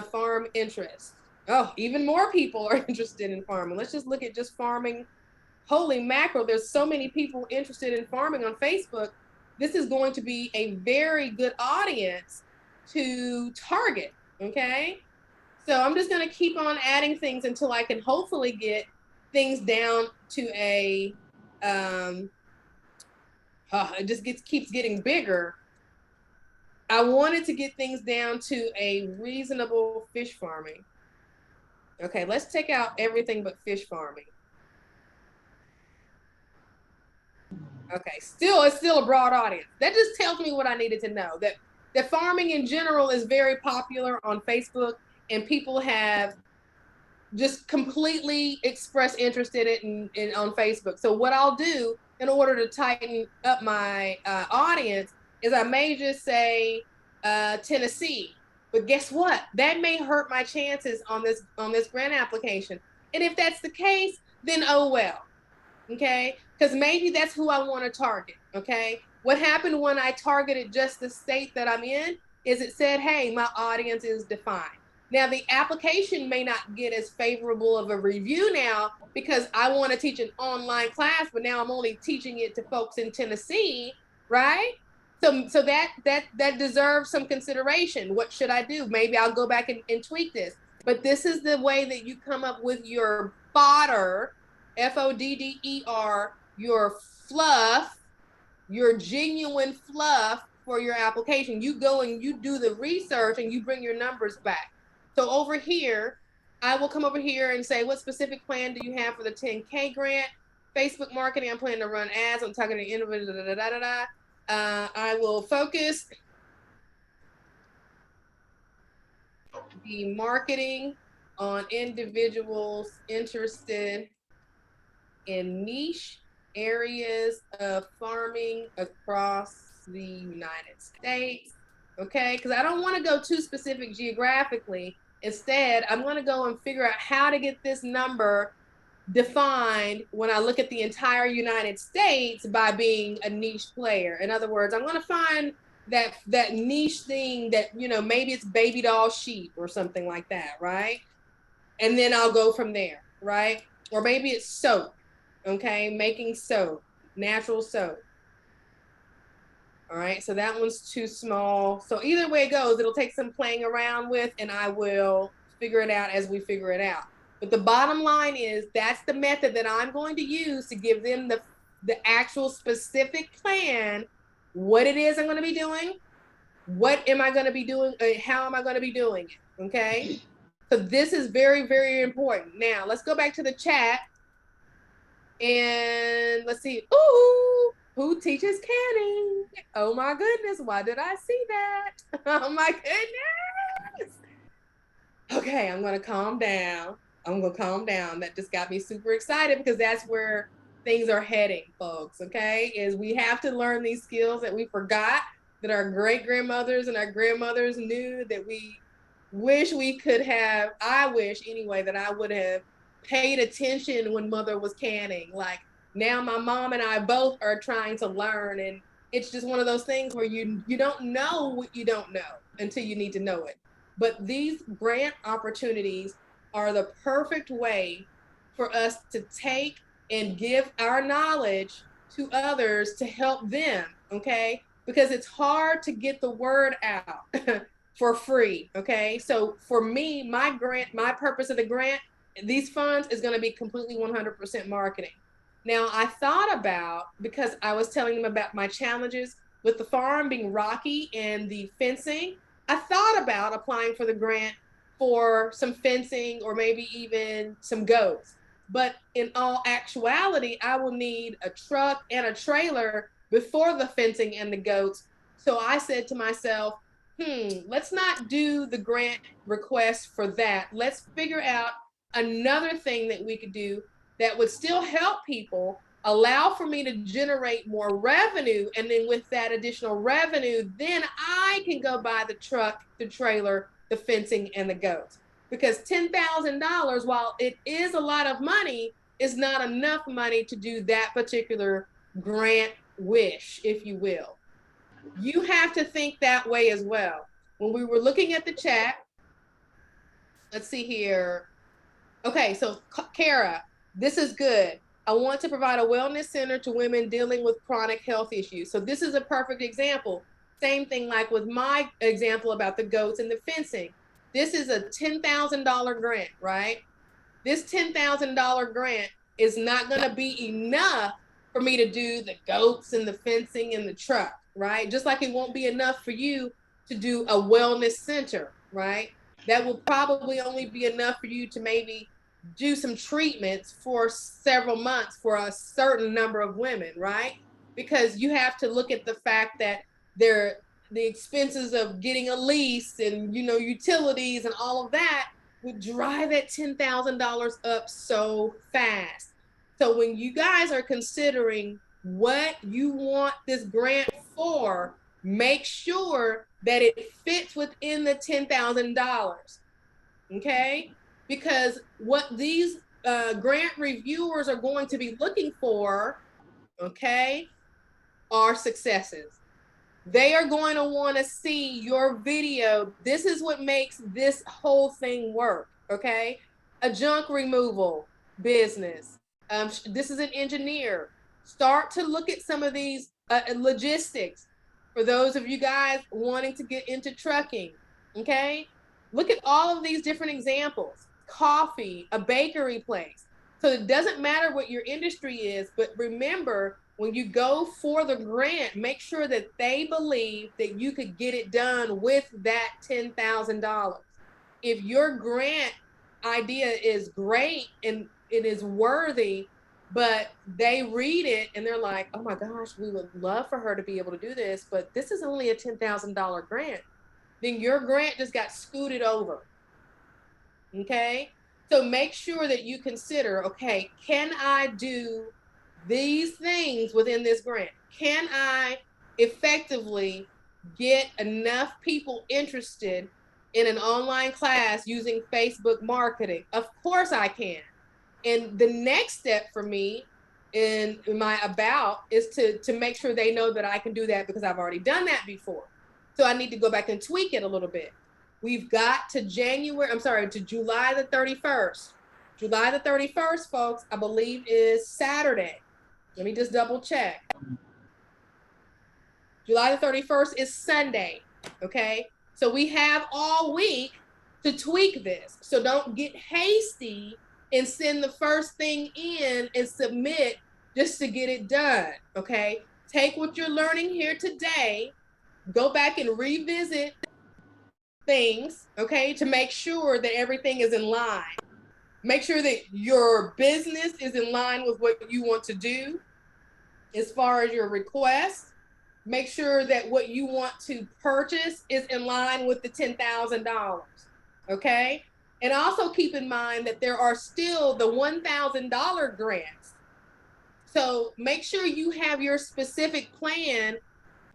farm interest? Oh, even more people are interested in farming. Let's just look at just farming. Holy mackerel, there's so many people interested in farming on Facebook. This is going to be a very good audience to target, okay? So I'm just gonna keep on adding things until I can hopefully get things down to a, it just keeps getting bigger. I wanted to get things down to a reasonable fish farming. Okay, let's take out everything but fish farming. Okay, it's still a broad audience. That just tells me what I needed to know, that farming in general is very popular on Facebook and people have just completely expressed interest in it on Facebook. So what I'll do in order to tighten up my audience is I may just say Tennessee, but guess what? That may hurt my chances on this grant application. And if that's the case, then oh well. Okay, because maybe that's who I want to target. Okay, what happened when I targeted just the state that I'm in is it said, hey, my audience is defined. Now the application may not get as favorable of a review now because I want to teach an online class, but now I'm only teaching it to folks in Tennessee, right? So that deserves some consideration. What should I do? Maybe I'll go back and tweak this. But this is the way that you come up with your fodder, FODDER, your fluff, your genuine fluff for your application. You go and you do the research and you bring your numbers back. So over here, I will come over here and say, what specific plan do you have for the 10K grant? Facebook marketing, I'm planning to run ads. I'm talking to individuals, I will focus the marketing on individuals interested in niche areas of farming across the United States. Okay, because I don't want to go too specific geographically. Instead, I'm going to go and figure out how to get this number defined when I look at the entire United States by being a niche player. In other words, I'm going to find that niche thing that, you know, maybe it's baby doll sheep or something like that, right? And then I'll go from there, right? Or maybe it's soap, okay? Making soap, natural soap. All right, so that one's too small. So either way it goes, it'll take some playing around with and I will figure it out as we figure it out. But the bottom line is that's the method that I'm going to use to give them the actual specific plan, what it is I'm going to be doing, what am I going to be doing, how am I going to be doing it, okay? So this is very, very important. Now, let's go back to the chat. And let's see. Ooh, who teaches canning? Oh my goodness, why did I see that? Oh my goodness. Okay, I'm gonna calm down. I'm gonna calm down. That just got me super excited because that's where things are heading, folks, okay? Is we have to learn these skills that we forgot, that our great-grandmothers and our grandmothers knew, that we wish we could have. I wish anyway that I would have paid attention when mother was canning. Like now my mom and I both are trying to learn, and it's just one of those things where you don't know what you don't know until you need to know it. But these grant opportunities are the perfect way for us to take and give our knowledge to others to help them, okay? Because it's hard to get the word out for free, okay? So for me, my purpose of the grant, these funds is going to be completely 100% marketing. Now, I thought about, because I was telling them about my challenges with the farm being rocky and the fencing, I thought about applying for the grant for some fencing or maybe even some goats. But in all actuality, I will need a truck and a trailer before the fencing and the goats. So I said to myself, let's not do the grant request for that. Let's figure out another thing that we could do that would still help people, allow for me to generate more revenue. And then with that additional revenue, then I can go buy the truck, the trailer, the fencing, and the goats. Because $10,000, while it is a lot of money, is not enough money to do that particular grant wish, if you will. You have to think that way as well. When we were looking at the chat, let's see here. Okay, so Kara, this is good. I want to provide a wellness center to women dealing with chronic health issues. So this is a perfect example. Same thing like with my example about the goats and the fencing. This is a $10,000 grant, right? This $10,000 grant is not going to be enough for me to do the goats and the fencing and the truck, right? Just like it won't be enough for you to do a wellness center, right? That will probably only be enough for you to maybe do some treatments for several months for a certain number of women, right? Because you have to look at the fact that the expenses of getting a lease and, utilities and all of that would drive that $10,000 up so fast. So when you guys are considering what you want this grant for, make sure that it fits within the $10,000, okay? Because what these grant reviewers are going to be looking for, okay, are successes. They are going to want to see your video. This is what makes this whole thing work, okay? A junk removal business. This is an engineer. Start to look at some of these logistics for those of you guys wanting to get into trucking, okay? Look at all of these different examples. Coffee, a bakery place. So it doesn't matter what your industry is, but remember, when you go for the grant, make sure that they believe that you could get it done with that $10,000. If your grant idea is great and it is worthy, but they read it and they're like, oh my gosh, we would love for her to be able to do this, but this is only a $10,000 grant, then your grant just got scooted over. Okay? So make sure that you consider, okay, can I do these things within this grant? Can I effectively get enough people interested in an online class using Facebook marketing? Of course I can. And the next step for me in my about is to make sure they know that I can do that because I've already done that before. So I need to go back and tweak it a little bit. We've got to July the 31st. July the 31st, folks, I believe is Saturday. Let me just double check. July the 31st is Sunday, okay? So we have all week to tweak this. So don't get hasty and send the first thing in and submit just to get it done, okay? Take what you're learning here today, go back and revisit things, okay, to make sure that everything is in line. Make sure that your business is in line with what you want to do as far as your request. Make sure that what you want to purchase is in line with the $10,000, okay? And also keep in mind that there are still the $1,000 grants. So make sure you have your specific plan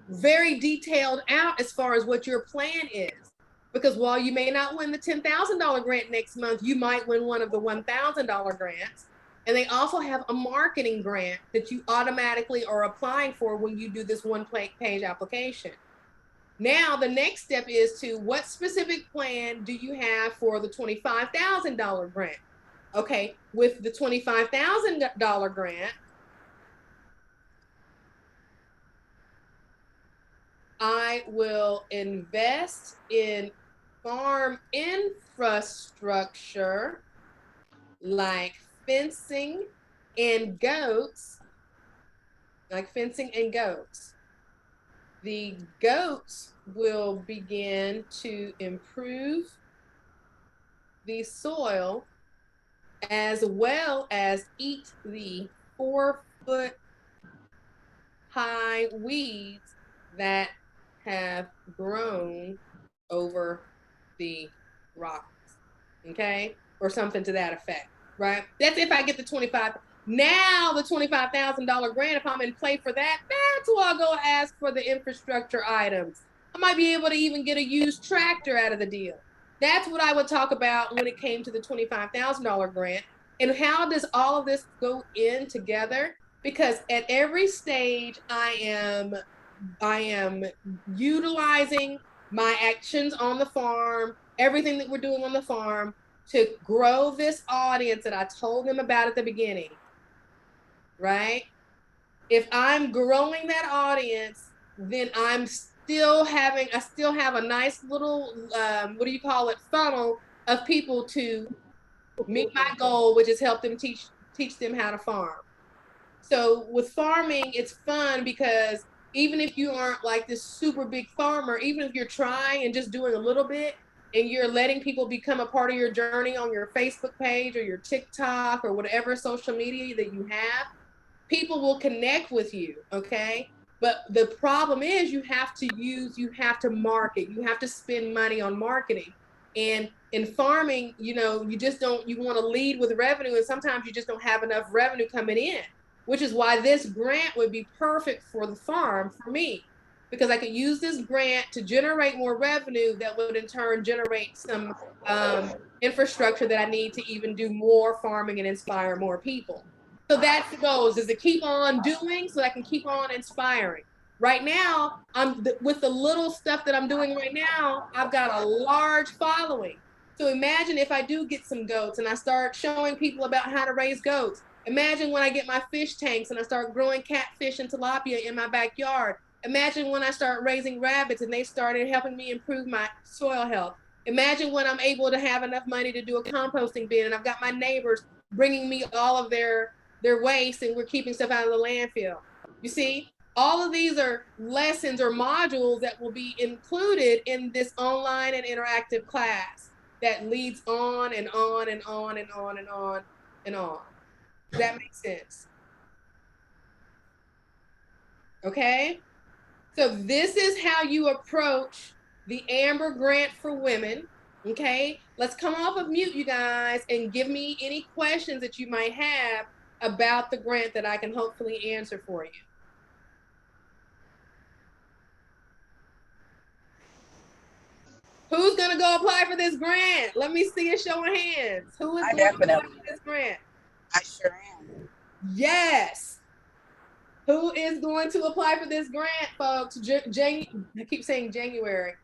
very detailed out as far as what your plan is. Because while you may not win the $10,000 grant next month, you might win one of the $1,000 grants. And they also have a marketing grant that you automatically are applying for when you do this one-page application. Now, the next step is to what specific plan do you have for the $25,000 grant? Okay, with the $25,000 grant, I will invest in farm infrastructure like fencing and goats, The goats will begin to improve the soil as well as eat the 4-foot high weeds that have grown over the rocks, okay? Or something to that effect, right? That's if I get the 25. Now the $25,000 grant, if I'm in play for that, that's where I'll go ask for the infrastructure items. I might be able to even get a used tractor out of the deal. That's what I would talk about when it came to the $25,000 grant. And how does all of this go in together? Because at every stage, I am utilizing my actions on the farm, everything that we're doing on the farm to grow this audience that I told them about at the beginning, right? If I'm growing that audience, then I still have a nice little, funnel of people to meet my goal, which is help them teach them how to farm. So with farming, it's fun because even if you aren't like this super big farmer, even if you're trying and just doing a little bit and you're letting people become a part of your journey on your Facebook page or your TikTok or whatever social media that you have, people will connect with you, okay? But the problem is you have to market, you have to spend money on marketing. And in farming, you want to lead with revenue, and sometimes you just don't have enough revenue coming in, which is why this grant would be perfect for the farm for me, because I could use this grant to generate more revenue that would in turn generate some infrastructure that I need to even do more farming and inspire more people. So that's the goal, is to keep on doing so I can keep on inspiring. Right now, with the little stuff that I'm doing right now, I've got a large following. So imagine if I do get some goats and I start showing people about how to raise goats. Imagine when I get my fish tanks and I start growing catfish and tilapia in my backyard. Imagine when I start raising rabbits and they started helping me improve my soil health. Imagine when I'm able to have enough money to do a composting bin and I've got my neighbors bringing me all of their waste and we're keeping stuff out of the landfill. You see, all of these are lessons or modules that will be included in this online and interactive class that leads on and on and on and on and on and on. Does that make sense? Okay, so this is how you approach the Amber Grant for Women. Okay, let's come off of mute, you guys, and give me any questions that you might have about the grant that I can hopefully answer for you. Who's gonna go apply for this grant? Let me see a show of hands. Who is going to apply for this grant?
I sure am.
Yes. Who is going to apply for this grant, folks? I keep saying January.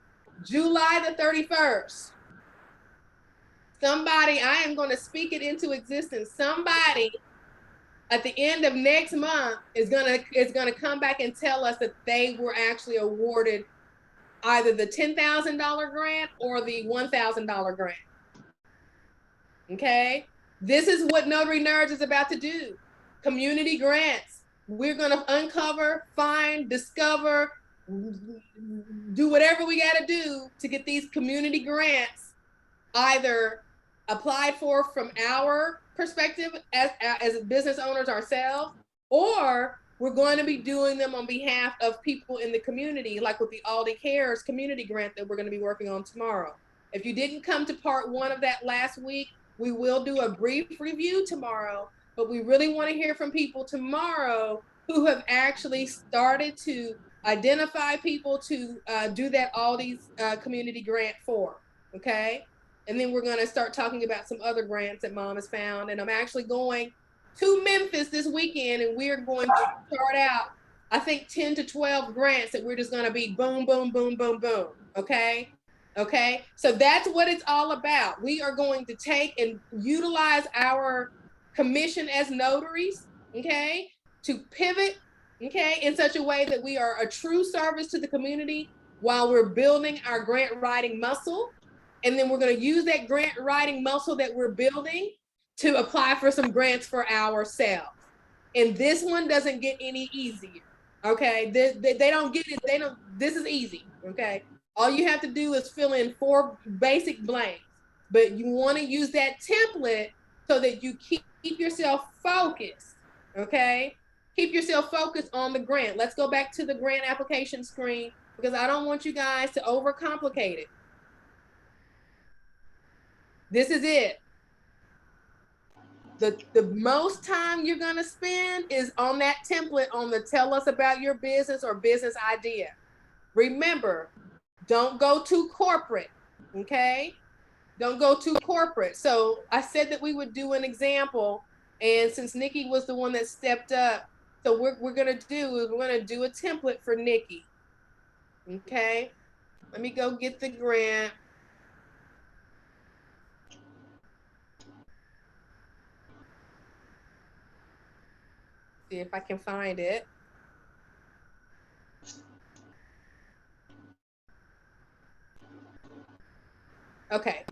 July the 31st. Somebody, I am going to speak it into existence. Somebody at the end of next month is gonna come back and tell us that they were actually awarded either the $10,000 grant or the $1,000 grant. Okay, This is what Notary Nerds is about to do. Community grants. We're gonna uncover, find, discover, do whatever we gotta do to get these community grants either applied for from our perspective as business owners ourselves, or we're going to be doing them on behalf of people in the community, like with the Aldi Cares community grant that we're going to be working on tomorrow. If you didn't come to part 1 of that last week, we will do a brief review tomorrow, but we really want to hear from people tomorrow who have actually started to identify people to do that Aldi's community grant for, okay? And then we're going to start talking about some other grants that Mom has found. And I'm actually going to Memphis this weekend, and we're going to start out, I think, 10 to 12 grants that we're just going to be boom, boom, boom, boom, boom. Okay. Okay. So that's what it's all about. We are going to take and utilize our commission as notaries, okay, to pivot, okay, in such a way that we are a true service to the community while we're building our grant writing muscle. And then we're going to use that grant writing muscle that we're building to apply for some grants for ourselves. And this one doesn't get any easier. Okay. They don't get it. This is easy. Okay. All you have to do is fill in 4 basic blanks, but you want to use that template so that you keep yourself focused. Okay. Keep yourself focused on the grant. Let's go back to the grant application screen because I don't want you guys to overcomplicate it. This is it. The most time you're gonna spend is on that template on the tell us about your business or business idea. Remember, don't go too corporate, okay? Don't go too corporate. So I said that we would do an example, and since Nikki was the one that stepped up, so we're gonna do a template for Nikki, okay? Let me go get the grant. See if I can find it. Okay.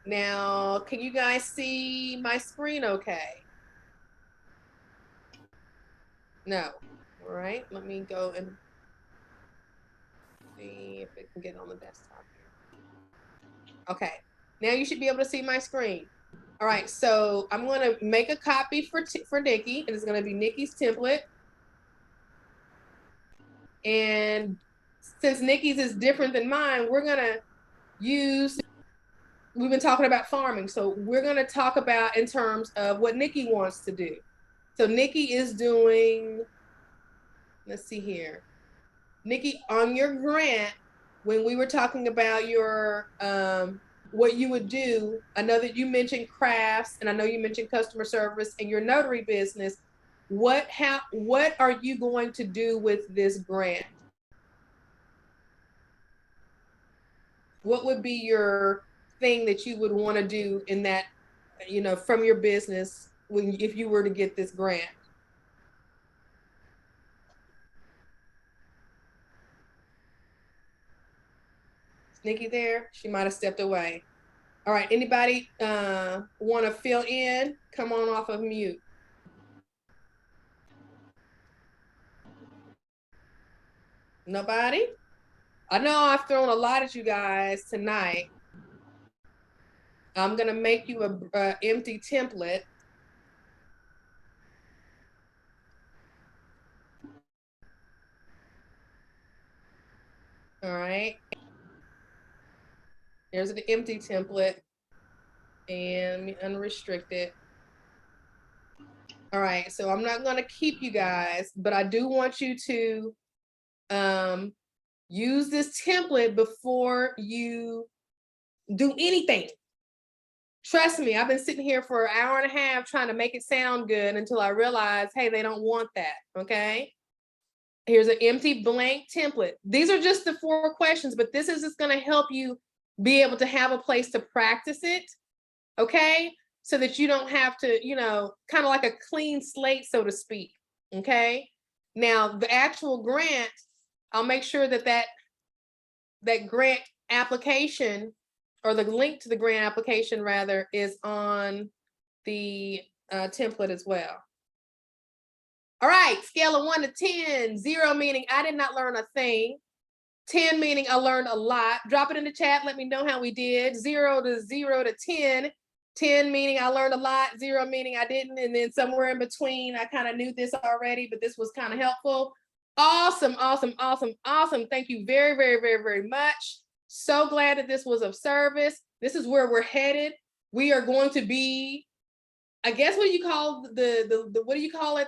Now, can you guys see my screen okay? No. All right. Let me go and see if it can get on the desktop here. Okay. Now you should be able to see my screen. All right. So I'm going to make a copy for Nikki, and it's going to be Nikki's template. And since Nikki's is different than mine, we're going to use, we've been talking about farming. So we're going to talk about in terms of what Nikki wants to do. So Nikki is doing, let's see here. Nikki, on your grant, when we were talking about your, what you would do, I know that you mentioned crafts, and I know you mentioned customer service and your notary business. What are you going to do with this grant? What would be your thing that you would want to do in that, you know, from your business if you were to get this grant? Is Nikki there? She might have stepped away. All right, anybody want to fill in? Come on off of mute. Nobody? I know I've thrown a lot at you guys tonight. I'm gonna make you a empty template. All right. Here's the empty template, and let me unrestrict it. All right, so I'm not gonna keep you guys, but I do want you to use this template before you do anything. Trust me, I've been sitting here for an hour and a half trying to make it sound good until I realized, hey, they don't want that, okay? Here's an empty blank template. These are just the 4 questions, but this is just gonna help you be able to have a place to practice it, okay? So that you don't have to, you know, kind of like a clean slate, so to speak, okay? Now, the actual grant, I'll make sure that that grant application, or the link to the grant application rather, is on the template as well. All right, scale of 1 to 10, 0 meaning I did not learn a thing. 10 meaning I learned a lot. Drop it in the chat. Let me know how we did. 0 to 10. 10 meaning I learned a lot. 0 meaning I didn't. And then somewhere in between, I kind of knew this already, but this was kind of helpful. Awesome, awesome, awesome, awesome. Thank you very, very, very, very much. So glad that this was of service. This is where we're headed. We are going to be, I guess, what do you call what do you call it?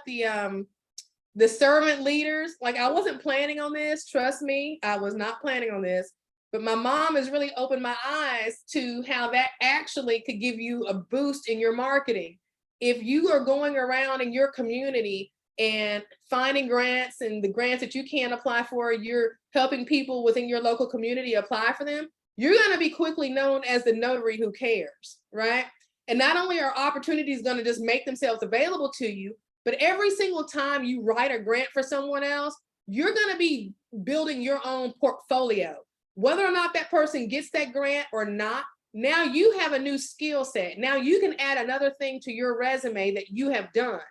The servant leaders. Like, I wasn't planning on this. Trust me, I was not planning on this. But my mom has really opened my eyes to how that actually could give you a boost in your marketing. If you are going around in your community and finding grants, and the grants that you can apply for, you're helping people within your local community apply for them, you're going to be quickly known as the notary who cares, right? And not only are opportunities going to just make themselves available to you, but every single time you write a grant for someone else, you're going to be building your own portfolio. Whether or not that person gets that grant or not, now you have a new skill set. Now you can add another thing to your resume that you have done.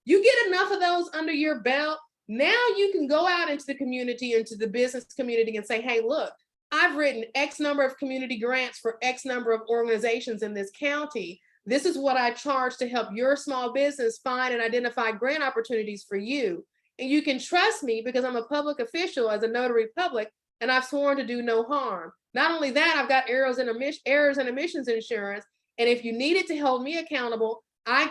You get enough of those under your belt, now you can go out into the community, into the business community, and say, hey, look, I've written X number of community grants for X number of organizations in this county. This is what I charge to help your small business find and identify grant opportunities for you. And you can trust me because I'm a public official as a notary public, and I've sworn to do no harm. Not only that, I've got errors and omissions insurance. And if you needed to hold me accountable,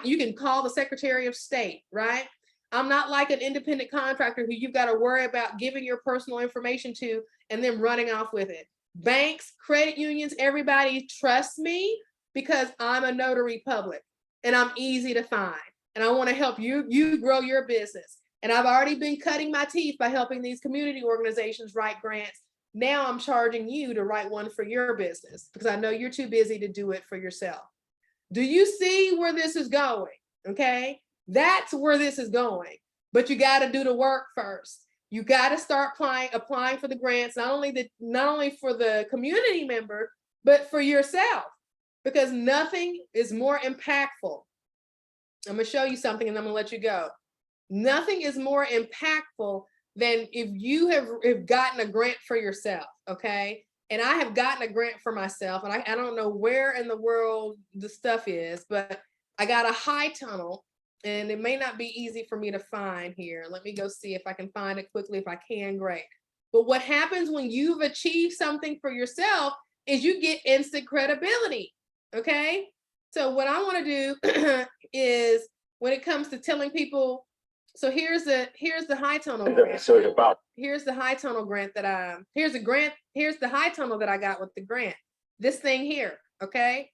you can call the Secretary of State, right? I'm not like an independent contractor who you've got to worry about giving your personal information to and then running off with it. Banks, credit unions, everybody trusts me because I'm a notary public and I'm easy to find. And I want to help you grow your business. And I've already been cutting my teeth by helping these community organizations write grants. Now I'm charging you to write one for your business because I know you're too busy to do it for yourself. Do you see where this is going? Okay, that's where this is going. But you got to do the work first. You got to start applying for the grants, not only for the community member, but for yourself, because nothing is more impactful. I'm going to show you something and I'm going to let you go. Nothing is more impactful than if you have gotten a grant for yourself, okay? And I have gotten a grant for myself, and I don't know where in the world the stuff is, but I got a high tunnel, and it may not be easy for me to find here. Let me go see if I can find it quickly. If I can, great. But what happens when you've achieved something for yourself is you get instant credibility, okay? So what I want to do is, when it comes to telling people, so here's the high tunnel grant. Here's the high tunnel grant here's the high tunnel that I got with the grant. This thing here, okay?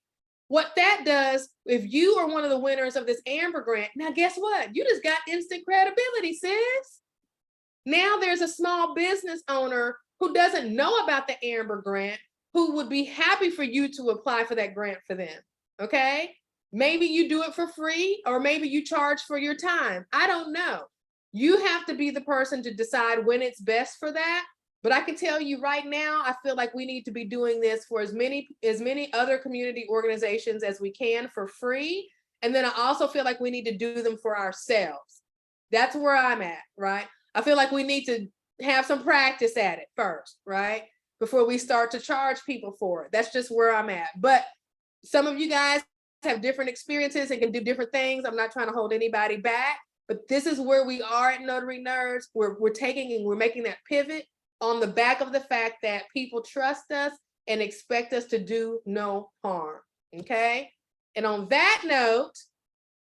What that does, if you are one of the winners of this Amber grant, now guess what? You just got instant credibility, sis. Now there's a small business owner who doesn't know about the Amber grant, who would be happy for you to apply for that grant for them, okay? Maybe you do it for free, or maybe you charge for your time. I don't know. You have to be the person to decide when it's best for that. But I can tell you right now, I feel like we need to be doing this for as many other community organizations as we can for free. And then I also feel like we need to do them for ourselves. That's where I'm at, right? I feel like we need to have some practice at it first, right? Before we start to charge people for it. That's just where I'm at. But some of you guys have different experiences and can do different things. I'm not trying to hold anybody back, but this is where we are at Notary Nerds. We're taking and we're making that pivot on the back of the fact that people trust us and expect us to do no harm, okay? And on that note,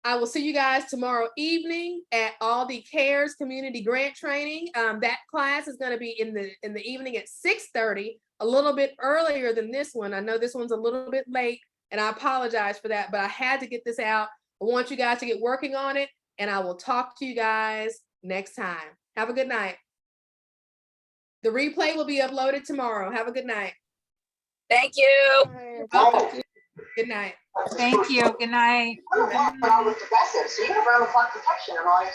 I will see you guys tomorrow evening at Aldi Cares Community Grant Training. That class is going to be in the evening at 6:30, a little bit earlier than this one. I know this one's a little bit late, and I apologize for that, but I had to get this out. I want you guys to get working on it, and I will talk to you guys next time. Have a good night. The replay will be uploaded tomorrow. Have a good night.
Thank you.
Good night.
Thank you. Good night.
With the best, so you have around the clock protection and all your